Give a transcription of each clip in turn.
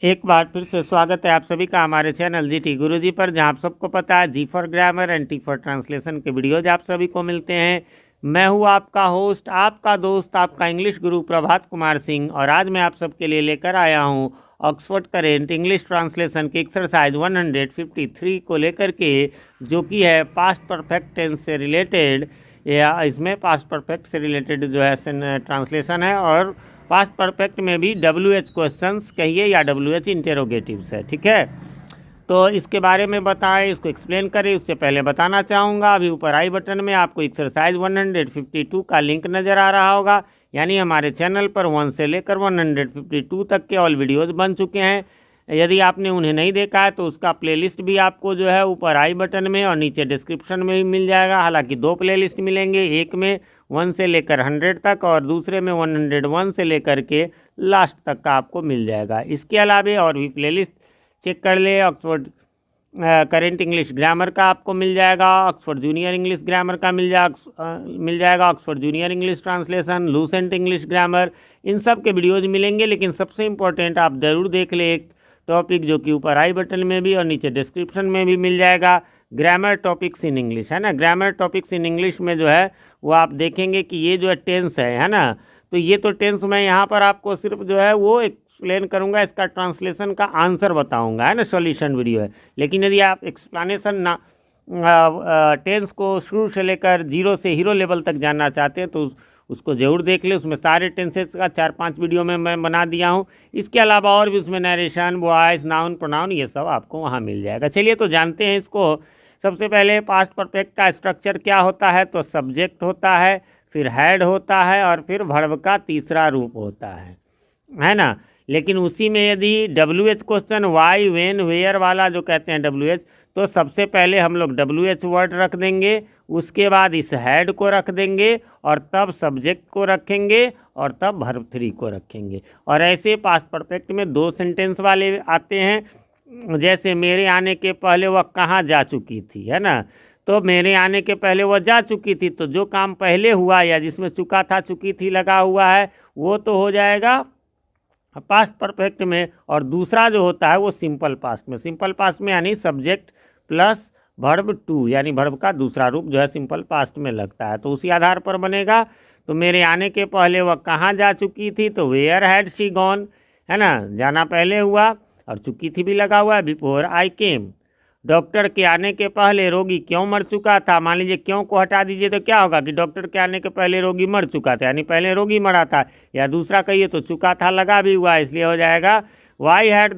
एक बार फिर से स्वागत है आप सभी का हमारे चैनल जीटी गुरुजी पर, जहां आप सबको पता है G for grammar and T for translation के वीडियोज आप सभी को मिलते हैं। मैं हूं आपका होस्ट, आपका दोस्त, आपका इंग्लिश गुरु प्रभात कुमार सिंह, और आज मैं आप सबके लिए लेकर आया हूं ऑक्सफोर्ड करेंट इंग्लिश ट्रांसलेशन की एक्सरसाइज 153 को लेकर के, जो कि है पास्ट परफेक्ट टेंस से रिलेटेड। या इसमें पास्ट परफेक्ट से रिलेटेड जो है ट्रांसलेशन है, और पास्ट परफेक्ट में भी WH क्वेश्चंस कहिए या WH इंटेरोगेटिव्स है। ठीक है, तो इसके बारे में बताएं, इसको एक्सप्लेन करें। उससे पहले बताना चाहूँगा, अभी ऊपर आई बटन में आपको एक्सरसाइज 152 का लिंक नज़र आ रहा होगा। यानी हमारे चैनल पर 1 से लेकर 152 तक के ऑल वीडियोज़ बन चुके हैं। यदि आपने उन्हें नहीं देखा है तो उसका प्लेलिस्ट भी आपको जो है ऊपर आई बटन में और नीचे डिस्क्रिप्शन में भी मिल जाएगा। हालांकि 2 प्लेलिस्ट मिलेंगे, एक में 1 से लेकर 100 तक और दूसरे में 101 से लेकर के लास्ट तक का आपको मिल जाएगा। इसके अलावा और भी प्लेलिस्ट चेक कर ले। ऑक्सफोर्ड करेंट इंग्लिश ग्रामर का आपको मिल जाएगा, ऑक्सफोर्ड जूनियर इंग्लिश ग्रामर का मिल जाएगा, Oxford junior English translation, Lucent English grammar, इन सब के वीडियोज़ मिलेंगे। लेकिन सबसे इम्पोर्टेंट आप ज़रूर देख ले एक टॉपिक जो कि ऊपर आई बटन में भी और नीचे डिस्क्रिप्शन में भी मिल जाएगा, ग्रामर टॉपिक्स इन इंग्लिश, है ना। ग्रामर टॉपिक्स इन इंग्लिश में जो है वो आप देखेंगे कि ये जो है टेंस है ना। तो ये तो टेंस मैं यहाँ पर आपको सिर्फ जो है वो एक्सप्लेन करूँगा, इसका ट्रांसलेशन का आंसर बताऊँगा, है ना, सॉल्यूशन वीडियो है। लेकिन यदि आप एक्सप्लेनेशन ना टेंस को शुरू से लेकर 0 से हीरो लेवल तक जानना चाहते हैं तो उसको ज़रूर देख ले। उसमें सारे टेंसेस का 4-5 वीडियो में मैं बना दिया हूँ। इसके अलावा और भी उसमें नरेशन, वॉइस, नाउन, प्रोनाउन, ये सब आपको वहाँ मिल जाएगा। चलिए तो जानते हैं इसको। सबसे पहले पास्ट परफेक्ट का स्ट्रक्चर क्या होता है, तो सब्जेक्ट होता है, फिर हैड होता है और फिर वर्ब का तीसरा रूप होता है ना। लेकिन उसी में यदि WH question why, when, where वाला जो कहते हैं WH, तो सबसे पहले हम लोग WH वर्ड रख देंगे, उसके बाद इस हैड को रख देंगे और तब सब्जेक्ट को रखेंगे और तब वर्ब 3 को रखेंगे। और ऐसे पास्ट परफेक्ट में 2 सेंटेंस वाले आते हैं, जैसे मेरे आने के पहले वह कहाँ जा चुकी थी, है ना। तो मेरे आने के पहले वह जा चुकी थी, तो जो काम पहले हुआ या जिसमें चुका था, चुकी थी लगा हुआ है, वो तो हो जाएगा पास्ट परफेक्ट में। और दूसरा जो होता है वो सिंपल पास्ट में। सिंपल पास्ट में यानी सब्जेक्ट प्लस वर्ब 2, यानी वर्ब का दूसरा रूप जो है सिंपल पास्ट में लगता है, तो उसी आधार पर बनेगा। तो मेरे आने के पहले वह कहाँ जा चुकी थी, तो वेयर हैड शी गॉन, है ना, जाना पहले हुआ और चुकी थी भी लगा हुआ है, बिफोर आई केम। डॉक्टर के आने के पहले रोगी क्यों मर चुका था, मान लीजिए क्यों को हटा दीजिए तो क्या होगा कि डॉक्टर के आने के पहले रोगी मर चुका था, यानी पहले रोगी मरा था। या दूसरा कहिए तो चुका था लगा भी हुआ, इसलिए हो जाएगा why had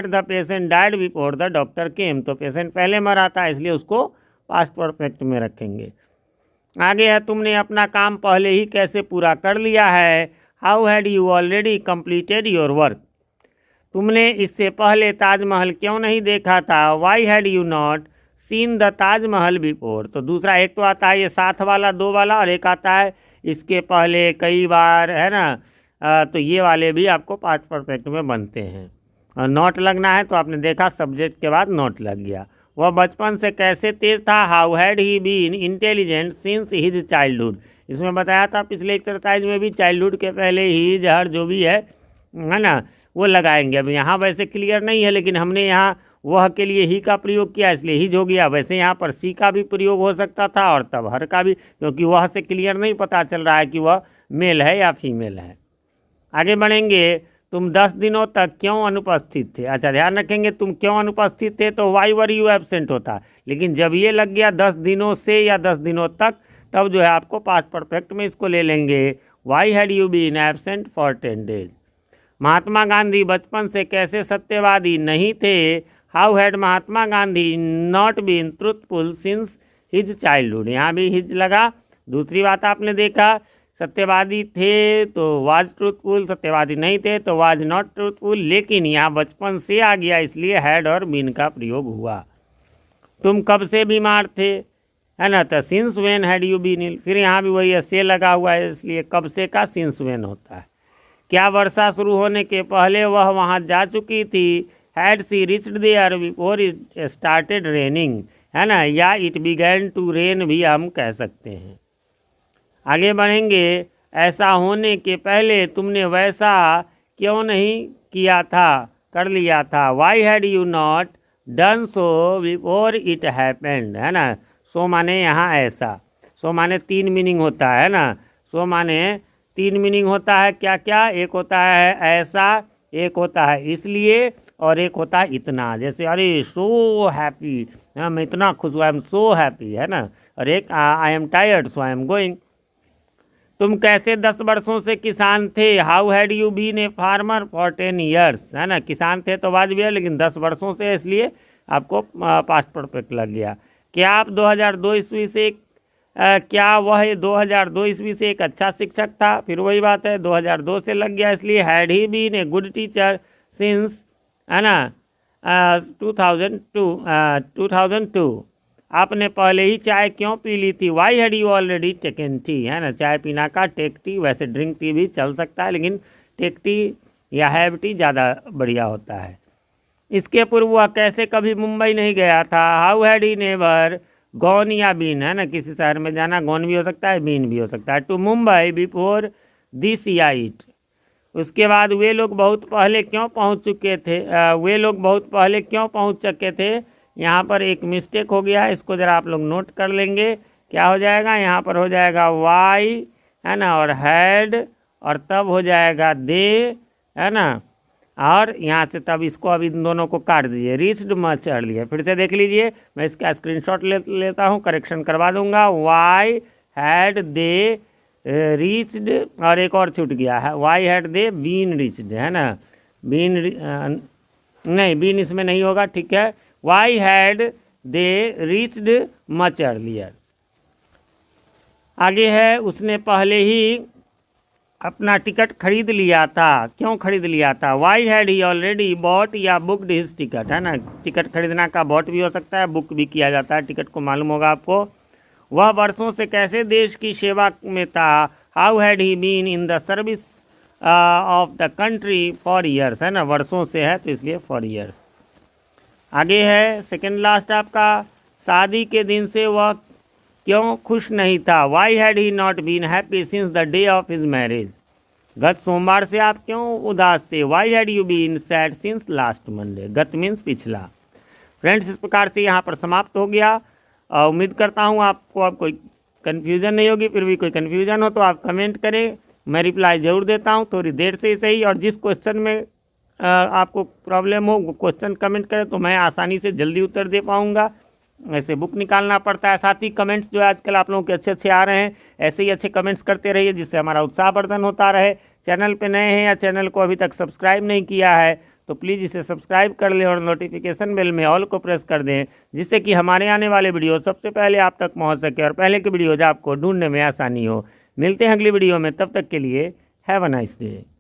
the patient died before the doctor came. तो पेशेंट पहले मरा था, इसलिए उसको पास्ट परफेक्ट में रखेंगे। आगे है, तुमने अपना काम पहले ही कैसे पूरा कर लिया है, how had you already completed your work. तुमने इससे पहले ताजमहल क्यों नहीं देखा था, why had you not seen the Taj Mahal before. तो दूसरा एक तो आता है ये साथ वाला 2 वाला, और एक आता है इसके पहले कई बार, है ना। तो ये वाले भी आपको पास्ट परफेक्ट में बनते हैं। और नॉट लगना है तो आपने देखा सब्जेक्ट के बाद नॉट लग गया। वह बचपन से कैसे तेज था, how had he been intelligent since his childhood. इसमें बताया था पिछले एक्सरसाइज में भी, चाइल्डहुड के पहले ही हर जो भी है ना वो लगाएंगे। अब यहाँ वैसे क्लियर नहीं है, लेकिन हमने यहाँ वह के लिए ही का प्रयोग किया, इसलिए ही हो गया। वैसे यहाँ पर सी का भी प्रयोग हो सकता था और तब हर का भी, क्योंकि वह से क्लियर नहीं पता चल रहा है कि वह मेल है या फीमेल है। आगे बढ़ेंगे, तुम 10 दिनों तक क्यों अनुपस्थित थे। अच्छा, ध्यान रखेंगे तुम क्यों अनुपस्थित थे तो वाई वर यू एब्सेंट होता, लेकिन जब ये लग गया 10 दिनों से या 10 दिनों तक, तब जो है आपको पास्ट परफेक्ट में इसको ले लेंगे, why had you been absent for 10 days. Mahatma Gandhi बचपन से कैसे सत्यवादी नहीं थे, how had Mahatma Gandhi not been truthful since his childhood. यहाँ भी हिज लगा। दूसरी बात आपने देखा, सत्यवादी थे तो वाज ट्रूथफुल, सत्यवादी नहीं थे तो वाज नॉट ट्रूथफुल, लेकिन यहाँ बचपन से आ गया इसलिए हैड और बीन का प्रयोग हुआ। तुम कब से बीमार थे, है ना, तो since when had you been ill. फिर यहाँ भी वही से लगा हुआ है, इसलिए कब से का सिंस वेन होता है। क्या वर्षा शुरू होने के पहले वह वहाँ जा चुकी थी, had she reached there before it started raining, है ना, या इट बिगैन टू रेन भी हम कह सकते हैं। आगे बढ़ेंगे, ऐसा होने के पहले तुमने वैसा क्यों नहीं किया था, कर लिया था। Why had you not done so before it happened, है ना। सो माने यहाँ ऐसा, सो माने तीन मीनिंग होता है ना। सो माने तीन मीनिंग होता है, क्या क्या, एक होता है ऐसा, एक होता है इसलिए, और एक होता है इतना। जैसे अरे सो हैप्पी, मैं इतना खुश हुआ, आई एम सो हैप्पी, है ना। और एक I am tired so I am going. तुम कैसे 10 वर्षों से किसान थे, how had you been a farmer for 10 years, है ना। किसान थे तो वाजिब है, लेकिन 10 वर्षों से, इसलिए आपको पास्ट परफेक्ट लग गया। क्या आप 2002 ईस्वी से क्या वह 2002 ईस्वी से एक अच्छा शिक्षक था, फिर वही बात है 2002 से लग गया, इसलिए had he been a good teacher since, है ना, 2002। आपने पहले ही चाय क्यों पी ली थी, why had you already taken tea, है ना। चाय पीना का टेक टी, वैसे ड्रिंक टी भी चल सकता है, लेकिन टेक टी या हैव टी ज़्यादा बढ़िया होता है। इसके पूर्व वह कैसे कभी मुंबई नहीं गया था, how had he never gone या बीन, है ना। किसी शहर में जाना, गॉन भी हो सकता है, बीन भी हो सकता है। टू मुंबई बिफोर दिस या इट, उसके बाद वे लोग बहुत पहले क्यों पहुंच चुके थे, वे लोग बहुत पहले क्यों पहुंच चुके थे। यहाँ पर एक मिस्टेक हो गया, इसको ज़रा आप लोग नोट कर लेंगे। क्या हो जाएगा, यहाँ पर हो जाएगा वाई, है ना, और हैड, और तब हो जाएगा दे, है ना। और यहाँ से तब इसको अब इन दोनों को काट दीजिए, रीच्ड मच अर्लियर। फिर से देख लीजिए, मैं इसका स्क्रीनशॉट लेता हूँ, करेक्शन करवा दूंगा। वाई हैड दे रीच्ड, और एक और छूट गया है, why had they been reached, है ना। बीन नहीं, बीन इसमें नहीं होगा, ठीक है। Why had they reached much earlier. आगे है, उसने पहले ही अपना टिकट खरीद लिया था, क्यों खरीद लिया था, why had he already bought या बुकड हिज टिकट, है ना। टिकट खरीदना का बॉट भी हो सकता है, बुक भी किया जाता है, टिकट को मालूम होगा आपको। वह वर्षों से कैसे देश की सेवा में था, how had he been in the service of the country for years, है ना। वर्षों से है तो इसलिए फॉर ईयर्स। आगे है सेकंड लास्ट आपका, शादी के दिन से वह क्यों खुश नहीं था, why had he not been happy since the day of his marriage. गत सोमवार से आप क्यों उदास थे, why had you been sad since last Monday. गत मीन्स पिछला। फ्रेंड्स, इस प्रकार से यहाँ पर समाप्त हो गया। उम्मीद करता हूँ आपको अब कोई कन्फ्यूज़न नहीं होगी। फिर भी कोई कन्फ्यूज़न हो तो आप कमेंट करें, मैं रिप्लाई ज़रूर देता हूँ, थोड़ी देर से ही सही। और जिस क्वेश्चन में आपको प्रॉब्लम हो वो क्वेश्चन कमेंट करें तो मैं आसानी से जल्दी उत्तर दे पाऊँगा। ऐसे बुक निकालना पड़ता है। साथ ही कमेंट्स जो आजकल आप लोगों के अच्छे अच्छे आ रहे हैं, ऐसे ही अच्छे कमेंट्स करते रहिए, जिससे हमारा उत्साहवर्धन होता रहे। चैनल पे नए हैं या चैनल को अभी तक सब्सक्राइब नहीं किया है तो प्लीज़ इसे सब्सक्राइब कर लें और नोटिफिकेशन बेल में ऑल को प्रेस कर दें, जिससे कि हमारे आने वाले वीडियो सबसे पहले आप तक पहुँच सके और पहले के वीडियोज आपको ढूंढने में आसानी हो। मिलते हैं अगली वीडियो में, तब तक के लिए हैव अ नाइस डे।